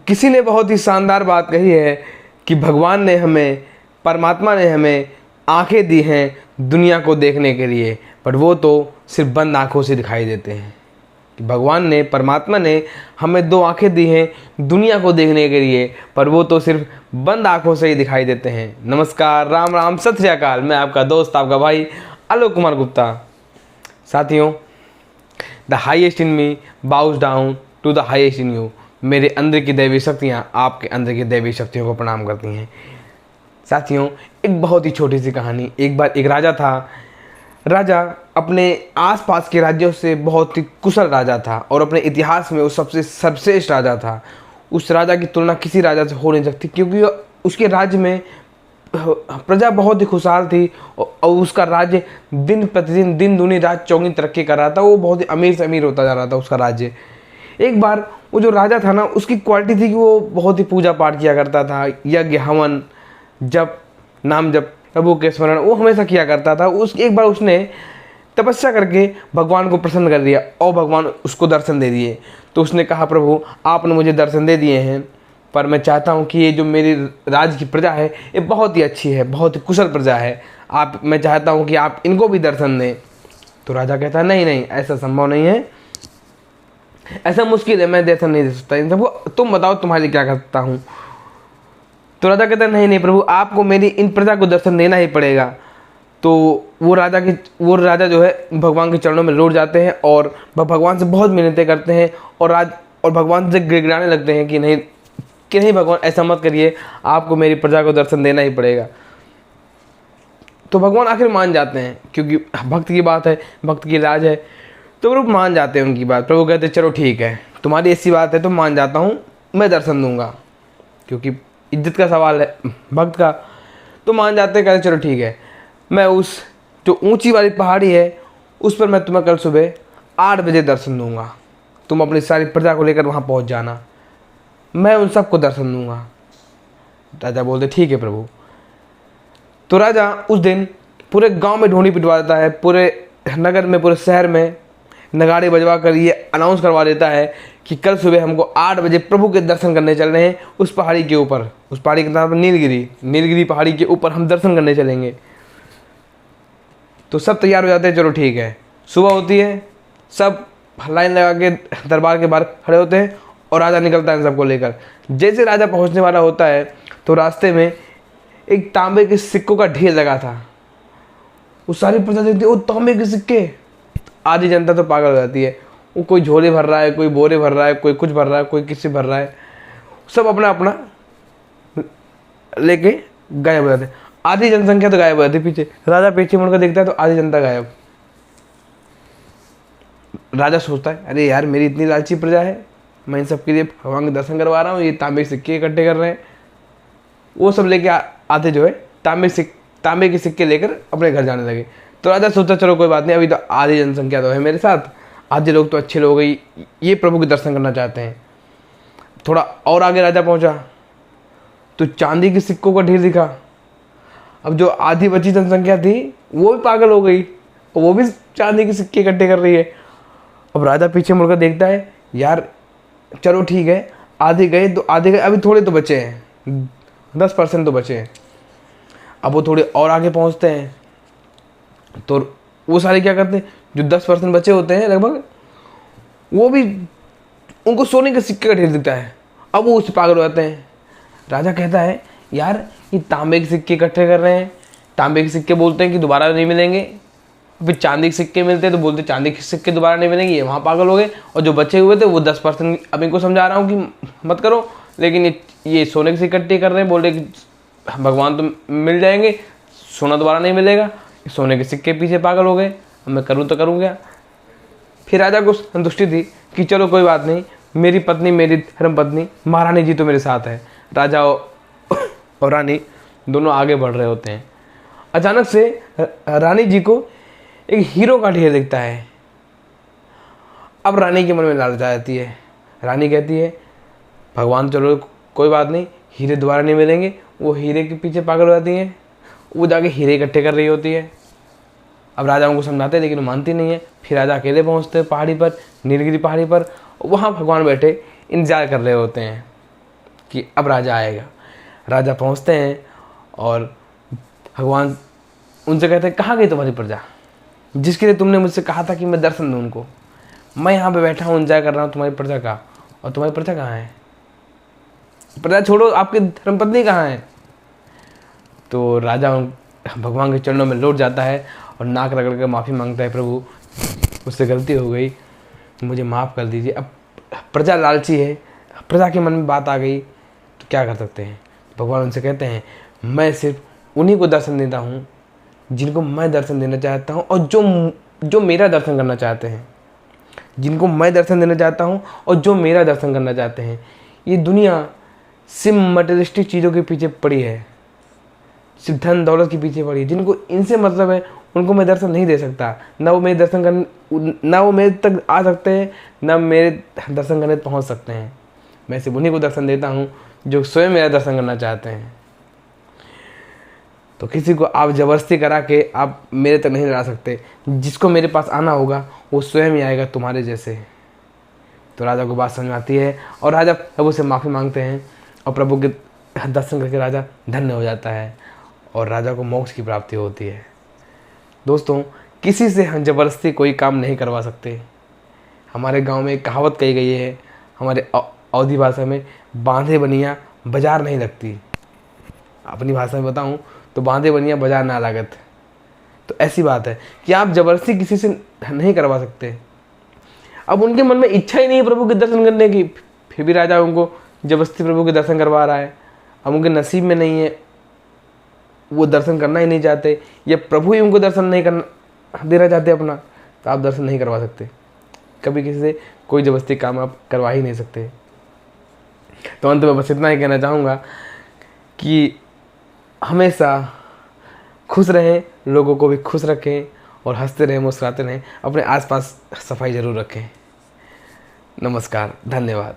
किसी ने बहुत ही शानदार बात कही है कि भगवान ने हमें, परमात्मा ने हमें आंखें दी हैं दुनिया को देखने के लिए, पर वो तो सिर्फ बंद आंखों से दिखाई देते हैं। कि भगवान ने, परमात्मा ने हमें दो आंखें दी हैं दुनिया को देखने के लिए, पर वो तो सिर्फ बंद आंखों से ही दिखाई देते हैं। नमस्कार, राम राम, सत श्री अकाल। मैं आपका दोस्त, आपका भाई आलोक कुमार गुप्ता। साथियों, the highest in me bows down to the highest in you. मेरे अंदर की दैवी शक्तियाँ आपके अंदर की दैवी शक्तियों को प्रणाम करती हैं। साथियों, एक बहुत ही छोटी सी कहानी। एक बार एक राजा था। राजा अपने आसपास के राज्यों से बहुत ही कुशल राजा था और अपने इतिहास में वो सबसे सर्वश्रेष्ठ राजा था। उस राजा की तुलना किसी राजा से हो नहीं सकती, क्योंकि उसके राज्य में प्रजा बहुत ही खुशहाल थी और उसका राज्य दिन प्रतिदिन, दिन दूनी रात चौगुनी तरक्की कर रहा था। वो बहुत ही अमीर से अमीर होता जा रहा था उसका राज्य। एक बार वो जो राजा था ना, उसकी क्वालिटी थी कि वो बहुत ही पूजा पाठ किया करता था, यज्ञ हवन जप नाम जप प्रभु के स्मरण वो हमेशा किया करता था। एक बार उसने तपस्या करके भगवान को प्रसन्न कर दिया और भगवान उसको दर्शन दे दिए। तो उसने कहा, प्रभु आपने मुझे दर्शन दे दिए हैं, पर मैं चाहता हूँ कि ये जो मेरी राज्य की प्रजा है ये बहुत ही अच्छी है, बहुत ही कुशल प्रजा है। मैं चाहता हूँ कि आप इनको भी दर्शन दें। तो राजा कहता है, नहीं नहीं, ऐसा संभव नहीं है, ऐसा मुश्किल है, मैं दर्शन नहीं दे सकता इन सबको, तुम बताओ तुम्हारे लिए क्या कर सकता हूँ। तो राजा कहता है, नहीं नहीं प्रभु, आपको मेरी इन प्रजा को दर्शन देना ही पड़ेगा। तो वो राजा जो है भगवान के चरणों में लौट जाते हैं और भगवान से बहुत मिन्नतें करते हैं और भगवान से गिड़गिड़ाने लगते हैं कि नहीं भगवान, ऐसा मत करिए, आपको मेरी प्रजा को दर्शन देना ही पड़ेगा। तो भगवान आखिर मान जाते हैं, क्योंकि भक्त की बात है, भक्त की राज है। तो प्रभु मान जाते हैं उनकी बात। प्रभु कहते हैं, चलो ठीक है, तुम्हारी ऐसी बात है तो मान जाता हूँ, मैं दर्शन दूंगा, क्योंकि इज्जत का सवाल है भक्त का। तो मान जाते हैं, कहते चलो ठीक है, मैं उस जो ऊंची वाली पहाड़ी है उस पर मैं तुम्हें कल सुबह 8 बजे दर्शन दूंगा। तुम अपनी सारी प्रजा को लेकर वहाँ पहुँच जाना, मैं उन सबको दर्शन दूंगा। राजा बोलते, ठीक है प्रभु। तो राजा उस दिन पूरे गांव में ढोंडी पिटवा देता है, पूरे नगर में, पूरे शहर में नगाड़े बजवा कर ये अनाउंस करवा देता है कि कल सुबह हमको 8 बजे प्रभु के दर्शन करने चल रहे हैं उस पहाड़ी के ऊपर। उस पहाड़ी का नाम नीलगिरी पहाड़ी के ऊपर हम दर्शन करने चलेंगे। तो सब तैयार हो जाते हैं, चलो ठीक है। सुबह होती है, सब लाइन लगा के दरबार के बाहर खड़े होते हैं और राजा निकलता है इन सबको लेकर। जैसे राजा पहुंचने वाला होता है तो रास्ते में एक तांबे के सिक्कों का ढेर लगा था। वो सारी प्रजा देखती है, वो तांबे के सिक्के। आधी जनता तो पागल हो जाती है, वो कोई झोले भर रहा है, कोई बोरे भर रहा है, कोई कुछ भर रहा है, कोई किसी भर रहा है, सब अपना अपना लेके गायब हो जाते हैं। आधी जनसंख्या तो गायब हो जाती है पीछे। राजा पीछे मुड़कर देखता है तो आधी जनता गायब। राजा सोचता है, अरे यार, मेरी इतनी लालची प्रजा है, मैं इन सबके लिए भगवान के दर्शन करवा रहा हूँ, ये तांबे के सिक्के इकट्ठे कर रहे हैं। वो सब लेके आते जो है तांबे के सिक्के लेकर अपने घर जाने लगे। तो राजा सोचता, चलो कोई बात नहीं, अभी तो आधी जनसंख्या तो है मेरे साथ, आधे लोग तो अच्छे लोग ही, ये प्रभु के दर्शन करना चाहते हैं। थोड़ा और आगे राजा पहुंचा तो चांदी के सिक्कों का ढेर दिखा। अब जो आधी बची जनसंख्या थी वो भी पागल हो गई, वो भी चांदी के सिक्के इकट्ठे कर रही है। अब राजा पीछे मुड़कर देखता है, यार चलो ठीक है, आधे गए तो आधे गए, अभी थोड़े तो बचे हैं, 10% तो बचे हैं। अब वो थोड़े और आगे पहुंचते हैं तो वो सारे क्या करते हैं, जो 10% बचे होते हैं लगभग, वो भी उनको सोने के सिक्के का ढेर दिखता है। अब वो उससे पागल हो जाते हैं। राजा कहता है, यार ये तांबे के सिक्के इकट्ठे कर रहे हैं, तांबे के सिक्के बोलते हैं कि दोबारा नहीं मिलेंगे, फिर चांदी के सिक्के मिलते हैं तो बोलते चांदी के सिक्के दोबारा नहीं मिलेंगे, ये वहाँ पागल हो गए। और जो बचे हुए थे वो 10%, अब इनको समझा रहा हूँ कि मत करो, लेकिन ये सोने के सिक्के इकट्ठे कर रहे हैं, बोल रहे कि भगवान तो मिल जाएंगे, सोना दोबारा नहीं मिलेगा, सोने के सिक्के पीछे पागल हो गए, अब मैं करूँ तो करूँ क्या। फिर राजा को संतुष्टि थी कि चलो कोई बात नहीं, मेरी पत्नी, मेरी धर्म पत्नी महारानी जी तो मेरे साथ है। राजा और रानी दोनों आगे बढ़ रहे होते हैं। अचानक से रानी जी को एक हीरो का ढेर दिखता है। अब रानी के मन में लालच आ जाती है। रानी कहती है, भगवान चलो कोई बात नहीं, हीरे दोबारा नहीं मिलेंगे। वो हीरे के पीछे पागल हो जाती हैं, वो जाके हीरे इकट्ठे कर रही होती है। अब राजा उनको समझाते हैं लेकिन वो मानती नहीं है। फिर राजा अकेले पहुंचते हैं पहाड़ी पर, नीलगिरी पहाड़ी पर। वहाँ भगवान बैठे इंतजार कर रहे होते हैं। कि अब राजा आएगा। राजा पहुंचते हैं और भगवान उनसे कहते हैं, कहाँ गई तुम्हारी प्रजा, जिसके लिए तुमने मुझसे कहा था कि मैं दर्शन दूँ उनको। मैं यहाँ पे बैठा हूँ, इंतजार कर रहा हूँ तुम्हारी प्रजा का, और तुम्हारी प्रजा कहाँ है? प्रजा छोड़ो, आपकी धर्मपत्नी कहाँ है? तो राजा भगवान के चरणों में लौट जाता है और नाक रगड़ कर माफ़ी मांगता है, प्रभु मुझसे गलती हो गई, मुझे माफ़ कर दीजिए। अब प्रजा लालची है, प्रजा के मन में बात आ गई तो क्या कर सकते हैं। भगवान उनसे कहते हैं, मैं सिर्फ उन्हीं को दर्शन देता हूँ जिनको मैं दर्शन देना चाहता हूँ, और जो मेरा दर्शन करना चाहते हैं, जिनको मैं दर्शन देना चाहता हूँ और जो मेरा दर्शन करना चाहते हैं। ये दुनिया सिर्फ मटेरियलिस्टिक चीज़ों के पीछे पड़ी है, सिर्फ धन दौलत के पीछे पड़ी है। जिनको इनसे मतलब है उनको मैं दर्शन नहीं दे सकता, ना वो मेरे दर्शन करने, ना वो मेरे तक आ सकते हैं, ना मेरे दर्शन करने पहुंच सकते हैं। मैं सिर्फ उन्हीं को दर्शन देता हूं जो स्वयं मेरा दर्शन करना चाहते हैं। तो किसी को आप जबरदस्ती करा के आप मेरे तक नहीं ला सकते। जिसको मेरे पास आना होगा वो स्वयं ही आएगा, तुम्हारे जैसे। तो राजा को बात समझ में आती है और राजा प्रभु से माफ़ी मांगते हैं, और प्रभु के दर्शन करके राजा धन्य हो जाता है और राजा को मोक्ष की प्राप्ति होती है। दोस्तों, किसी से हम ज़बरदस्ती कोई काम नहीं करवा सकते। हमारे गांव में एक कहावत कही गई है, हमारे अवधी भाषा में, बांधे बनिया बाजार नहीं लगती। अपनी भाषा में बताऊं तो बांधे बनिया बाजार ना लागत। तो ऐसी बात है कि आप ज़बरदस्ती किसी से नहीं करवा सकते। अब उनके मन में इच्छा ही नहीं है प्रभु के दर्शन करने की, फिर भी राजा उनको ज़बरदस्ती प्रभु के दर्शन करवा रहा है। अब उनके नसीब में नहीं है, वो दर्शन करना ही नहीं चाहते, या प्रभु ही उनको दर्शन नहीं करना देना चाहते अपना, तो आप दर्शन नहीं करवा सकते। कभी किसी से कोई ज़बरदस्ती काम आप करवा ही नहीं सकते। तो अंत में बस इतना ही कहना चाहूँगा कि हमेशा खुश रहें, लोगों को भी खुश रखें, और हंसते रहें, मुस्कुराते रहें। अपने आसपास सफाई ज़रूर रखें। नमस्कार, धन्यवाद।